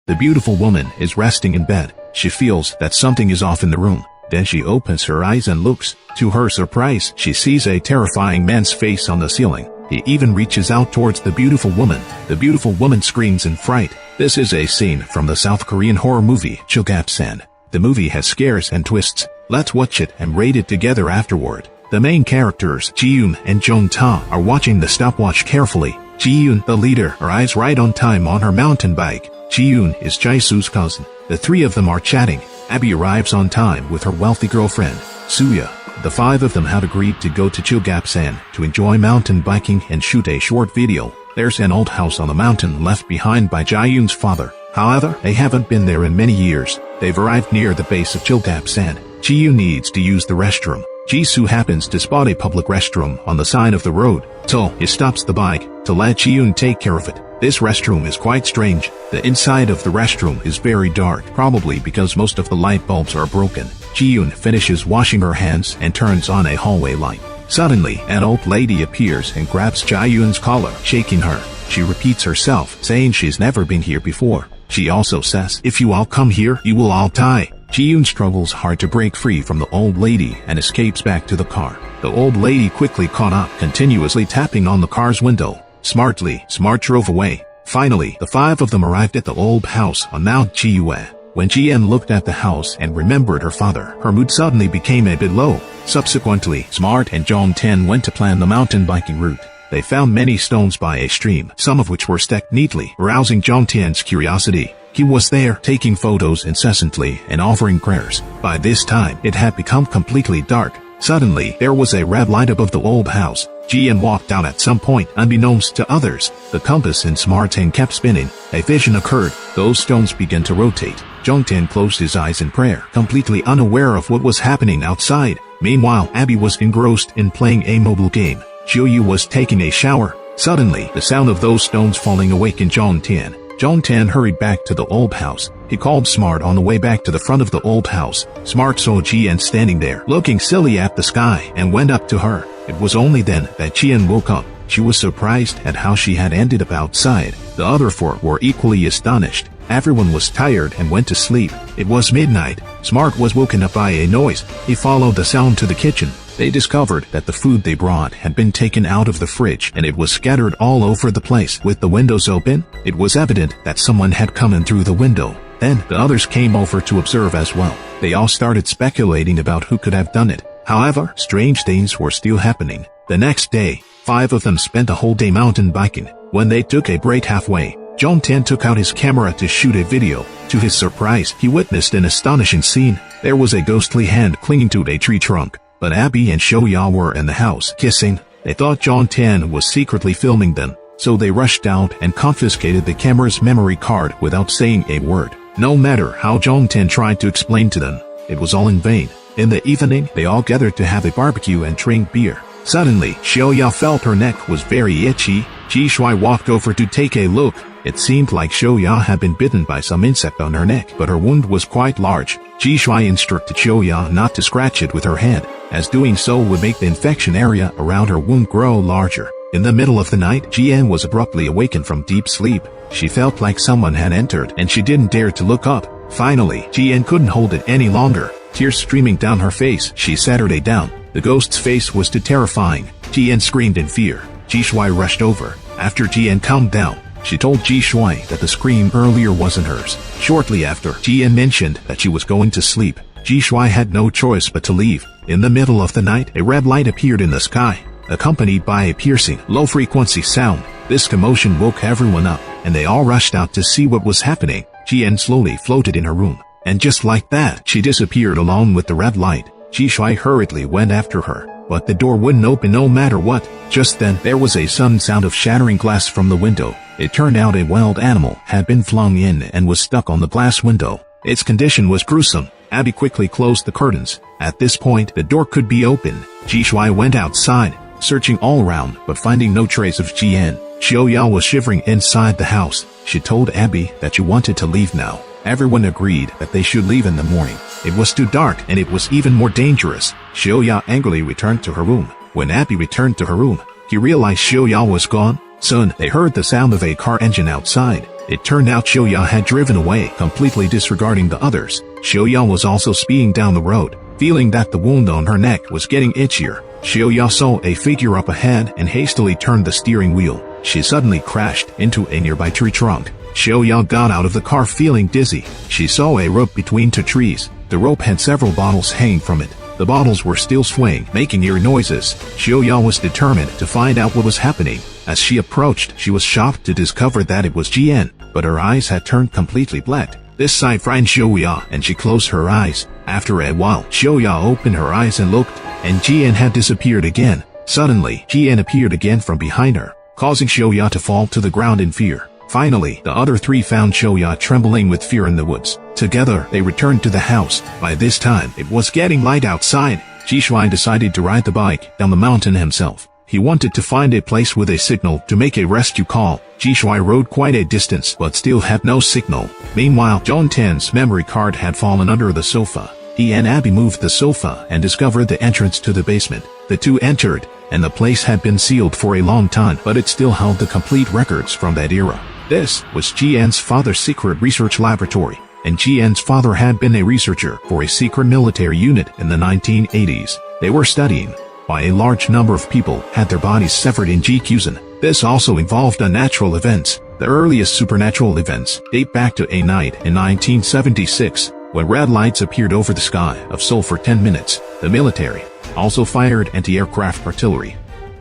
The beautiful woman is resting in bed. She feels that something is off in the room. Then she opens her eyes and looks. To her surprise, she sees a terrifying man's face on the ceiling. He even reaches out towards the beautiful woman. The beautiful woman screams in fright. This is a scene from the South Korean horror movie Chugapsan. The movie has scares and twists. Let's watch it and rate it together afterward. The main characters, Ji-yoon and Jong-ta, are watching the stopwatch carefully. Ji-yoon, the leader, arrives right on time on her mountain bike. Ji-yoon is Jae-soo's cousin. The three of them are chatting. Abby arrives on time with her wealthy girlfriend, Suya. The five of them had agreed to go to Chugapsan to enjoy mountain biking and shoot a short video. There's an old house on the mountain left behind by Jae-yoon's father. However, they haven't been there in many years. They've arrived near the base of Chugapsan. Ji-yoon needs to use the restroom. Ji-soo happens to spot a public restroom on the side of the road, so he stops the bike to let Ji-yoon take care of it. This restroom is quite strange. The inside of the restroom is very dark, probably because most of the light bulbs are broken. Ji-yoon finishes washing her hands and turns on a hallway light. Suddenly, an old lady appears and grabs Jae-yoon's collar, shaking her. She repeats herself, saying she's never been here before. She also says, "If you all come here, you will all die." Ji-yoon struggles hard to break free from the old lady and escapes back to the car. The old lady quickly caught up, continuously tapping on the car's window. Smartly, Smart drove away. Finally, the five of them arrived at the old house on Mount Jiue. When Ji-en looked at the house and remembered her father, her mood suddenly became a bit low. Subsequently, Smart and Jong-ten went to plan the mountain biking route. They found many stones by a stream, some of which were stacked neatly, arousing Jong-ten's curiosity. He was there, taking photos incessantly and offering prayers. By this time, it had become completely dark. Suddenly, there was a red light above the old house. Ji-en walked out at some point, unbeknownst to others. The compass in Smartang kept spinning. A vision occurred. Those stones began to rotate. Jong-ten closed his eyes in prayer, completely unaware of what was happening outside. Meanwhile, Abby was engrossed in playing a mobile game. Xiuyu was taking a shower. Suddenly, the sound of those stones falling awakened Jong-ten. Jong-ten hurried back to the old house. He called Smart on the way back to the front of the old house. Smart saw Ji-en standing there, looking silly at the sky, and went up to her. It was only then that Ji-en woke up. She was surprised at how she had ended up outside. The other four were equally astonished. Everyone was tired and went to sleep. It was midnight. Smart was woken up by a noise. He followed the sound to the kitchen. They discovered that the food they brought had been taken out of the fridge and it was scattered all over the place. With the windows open, it was evident that someone had come in through the window. Then, the others came over to observe as well. They all started speculating about who could have done it. However, strange things were still happening. The next day, five of them spent a whole day mountain biking. When they took a break halfway, Jong-ten took out his camera to shoot a video. To his surprise, he witnessed an astonishing scene. There was a ghostly hand clinging to a tree trunk. But Abby and Shoya were in the house, kissing. They thought Jong-ten was secretly filming them, so they rushed out and confiscated the camera's memory card without saying a word. No matter how Jong-ten tried to explain to them, it was all in vain. In the evening, they all gathered to have a barbecue and drink beer. Suddenly, Shoya felt her neck was very itchy. Ji-shui walked over to take a look. It seemed like Shoya had been bitten by some insect on her neck, but her wound was quite large. Ji-shui instructed Shoya not to scratch it with her hand, as doing so would make the infection area around her wound grow larger. In the middle of the night, Ji-en was abruptly awakened from deep sleep. She felt like someone had entered, and she didn't dare to look up. Finally, Ji-en couldn't hold it any longer. Tears streaming down her face, she sat her down. The ghost's face was too terrifying. Ji-en screamed in fear. Ji-shui rushed over. After Ji-en calmed down, she told Ji-shui that the scream earlier wasn't hers. Shortly after, Ji-en mentioned that she was going to sleep. Ji-shui had no choice but to leave. In the middle of the night, a red light appeared in the sky, accompanied by a piercing, low-frequency sound. This commotion woke everyone up, and they all rushed out to see what was happening. Ji-en slowly floated in her room, and just like that, she disappeared along with the red light. Ji-shui hurriedly went after her, but the door wouldn't open no matter what. Just then, there was a sudden sound of shattering glass from the window. It turned out a wild animal had been flung in and was stuck on the glass window. Its condition was gruesome. Abby quickly closed the curtains. At this point, the door could be opened. Ji-shui went outside, searching all around, but finding no trace of Ji-en. Shoya was shivering inside the house. She told Abby that she wanted to leave now. Everyone agreed that they should leave in the morning. It was too dark, and it was even more dangerous. Shoya angrily returned to her room. When Abby returned to her room, he realized Shoya was gone. Soon, they heard the sound of a car engine outside. It turned out Xiuya had driven away, completely disregarding the others. Xiuya was also speeding down the road, feeling that the wound on her neck was getting itchier. Xiuya saw a figure up ahead and hastily turned the steering wheel. She suddenly crashed into a nearby tree trunk. Xiuya got out of the car feeling dizzy. She saw a rope between two trees. The rope had several bottles hanging from it. The bottles were still swaying, making eerie noises. Xiuya was determined to find out what was happening. As she approached, she was shocked to discover that it was Jian, but her eyes had turned completely black. This sight frightened Xiuya, and she closed her eyes. After a while, Xiuya opened her eyes and looked, and Jian had disappeared again. Suddenly, Jian appeared again from behind her, causing Xiuya to fall to the ground in fear. Finally, the other three found Xiuya trembling with fear in the woods. Together, they returned to the house. By this time, it was getting light outside. Jishuai decided to ride the bike down the mountain himself. He wanted to find a place with a signal to make a rescue call. Jishuai rode quite a distance, but still had no signal. Meanwhile, John Tan's memory card had fallen under the sofa. He and Abby moved the sofa and discovered the entrance to the basement. The two entered, and the place had been sealed for a long time, but it still held the complete records from that era. This was Jian's father's secret research laboratory, and Jian's father had been a researcher for a secret military unit in the 1980s. They were studying why a large number of people had their bodies severed in Jikusen. This also involved unnatural events. The earliest supernatural events date back to a night in 1976, when red lights appeared over the sky of Seoul for 10 minutes. The military also fired anti-aircraft artillery.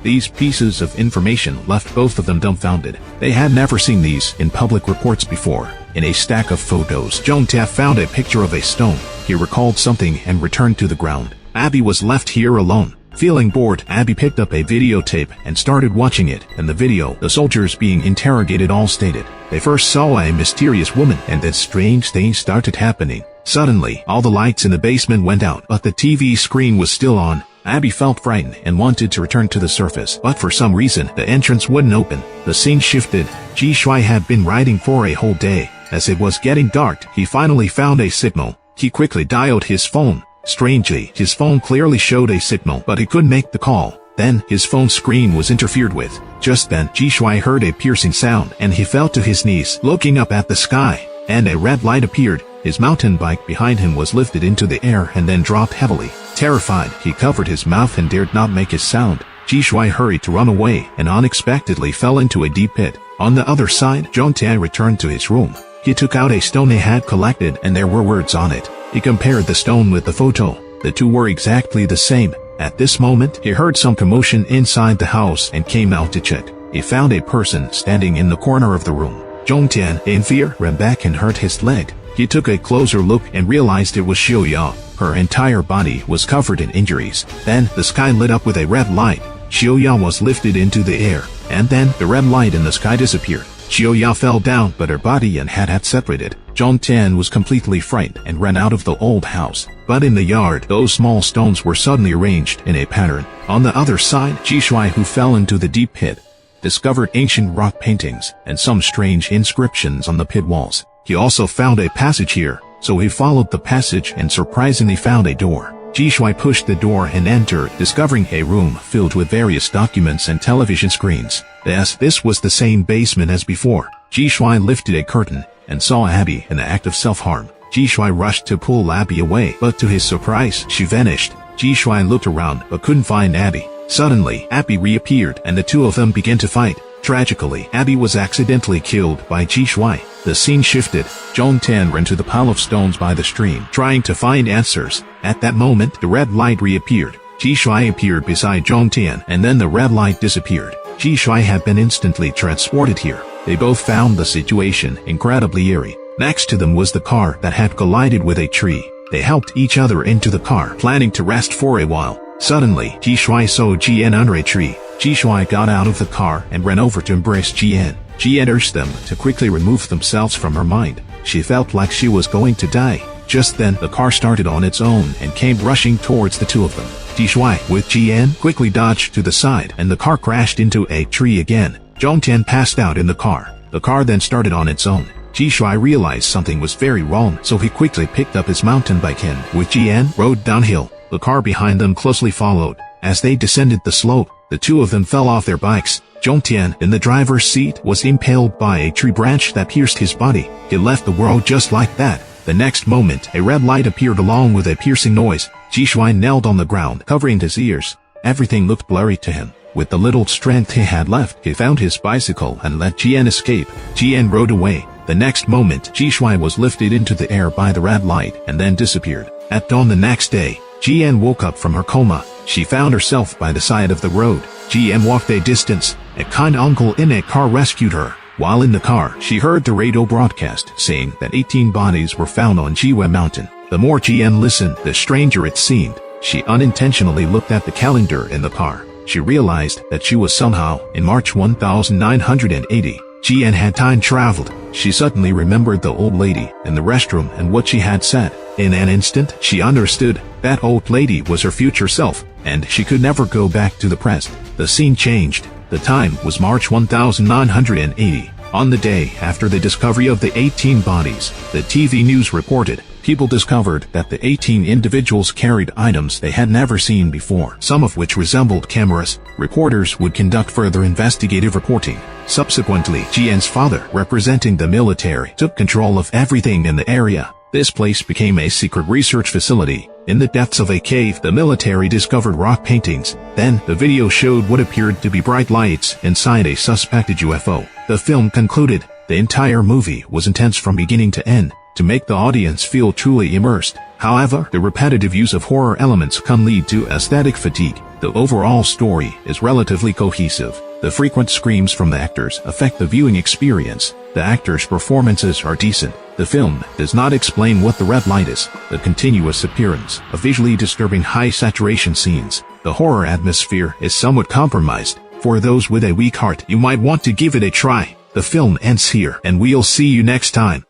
These pieces of information left both of them dumbfounded. They had never seen these in public reports before. In a stack of photos, Jongtae found a picture of a stone. He recalled something and returned to the ground. Abby was left here alone. Feeling bored, Abby picked up a videotape and started watching it. In the video, the soldiers being interrogated all stated they first saw a mysterious woman, and then strange things started happening. Suddenly, all the lights in the basement went out, but the TV screen was still on. Abby felt frightened and wanted to return to the surface, but for some reason, the entrance wouldn't open. The scene shifted. Jishuai had been riding for a whole day. As it was getting dark, he finally found a signal. He quickly dialed his phone. Strangely, his phone clearly showed a signal, but he couldn't make the call. Then, his phone screen was interfered with. Just then, Jishuai heard a piercing sound, and he fell to his knees, looking up at the sky, and a red light appeared. His mountain bike behind him was lifted into the air and then dropped heavily. Terrified, he covered his mouth and dared not make a sound. Jishuai hurried to run away and unexpectedly fell into a deep pit. On the other side, Jongtae returned to his room. He took out a stone he had collected, and there were words on it. He compared the stone with the photo. The two were exactly the same. At this moment, he heard some commotion inside the house and came out to check. He found a person standing in the corner of the room. Jongtae, in fear, ran back and hurt his leg. He took a closer look and realized it was Xiuya. Her entire body was covered in injuries. Then, the sky lit up with a red light. Xiuya was lifted into the air, and then the red light in the sky disappeared. Xiuya fell down, but her body and head had separated. Jongtae was completely frightened and ran out of the old house. But in the yard, those small stones were suddenly arranged in a pattern. On the other side, Jishuai, who fell into the deep pit, discovered ancient rock paintings and some strange inscriptions on the pit walls. He also found a passage here, so he followed the passage and surprisingly found a door. Jishuai pushed the door and entered, discovering a room filled with various documents and television screens. Yes, this was the same basement as before. Jishuai lifted a curtain and saw Abby in the act of self-harm. Jishuai rushed to pull Abby away, but to his surprise, she vanished. Jishuai looked around but couldn't find Abby. Suddenly, Abby reappeared and the two of them began to fight. Tragically, Abby was accidentally killed by Jishuai. The scene shifted. Jongtae ran to the pile of stones by the stream, trying to find answers. At that moment, the red light reappeared. Jishuai appeared beside Jongtae, and then the red light disappeared. Jishuai had been instantly transported here. They both found the situation incredibly eerie. Next to them was the car that had collided with a tree. They helped each other into the car, planning to rest for a while. Suddenly, Jishuai saw Jian under a tree. Jishuai got out of the car and ran over to embrace Jian. Jian urged them to quickly remove themselves from her mind. She felt like she was going to die. Just then, the car started on its own and came rushing towards the two of them. Jishuai, with Jian, quickly dodged to the side, and the car crashed into a tree again. Jongtae passed out in the car. The car then started on its own. Jishuai realized something was very wrong, so he quickly picked up his mountain bike and, with Jian, rode downhill. The car behind them closely followed. As they descended the slope, the two of them fell off their bikes. Zhongtian, in the driver's seat, was impaled by a tree branch that pierced his body. He left the world just like that. The next moment, a red light appeared along with a piercing noise. Jishuai knelt on the ground, covering his ears. Everything looked blurry to him. With the little strength he had left, he found his bicycle and let Jian escape. Jian rode away. The next moment, Jishuai was lifted into the air by the red light and then disappeared. At dawn the next day, Jian woke up from her coma. She found herself by the side of the road. Jian walked a distance. A kind uncle in a car rescued her. While in the car, she heard the radio broadcast saying that 18 bodies were found on Jiwe Mountain. The more Jian listened, the stranger it seemed. She unintentionally looked at the calendar in the car. She realized that she was somehow in March 1980. Jian had time traveled. She suddenly remembered the old lady in the restroom and what she had said. In an instant, she understood. That old lady was her future self, and she could never go back to the present. The scene changed. The time was March 1980. On the day after the discovery of the 18 bodies, the TV news reported, people discovered that the 18 individuals carried items they had never seen before, some of which resembled cameras. Reporters would conduct further investigative reporting. Subsequently, Jian's father, representing the military, took control of everything in the area. This place became a secret research facility. In the depths of a cave, the military discovered rock paintings. Then, the video showed what appeared to be bright lights inside a suspected UFO. The film concluded. The entire movie was intense from beginning to end, to make the audience feel truly immersed. However, the repetitive use of horror elements can lead to aesthetic fatigue. The overall story is relatively cohesive. The frequent screams from the actors affect the viewing experience. The actors' performances are decent. The film does not explain what the red light is. The continuous appearance of visually disturbing high-saturation scenes. The horror atmosphere is somewhat compromised. For those with a weak heart, you might want to give it a try. The film ends here, and we'll see you next time.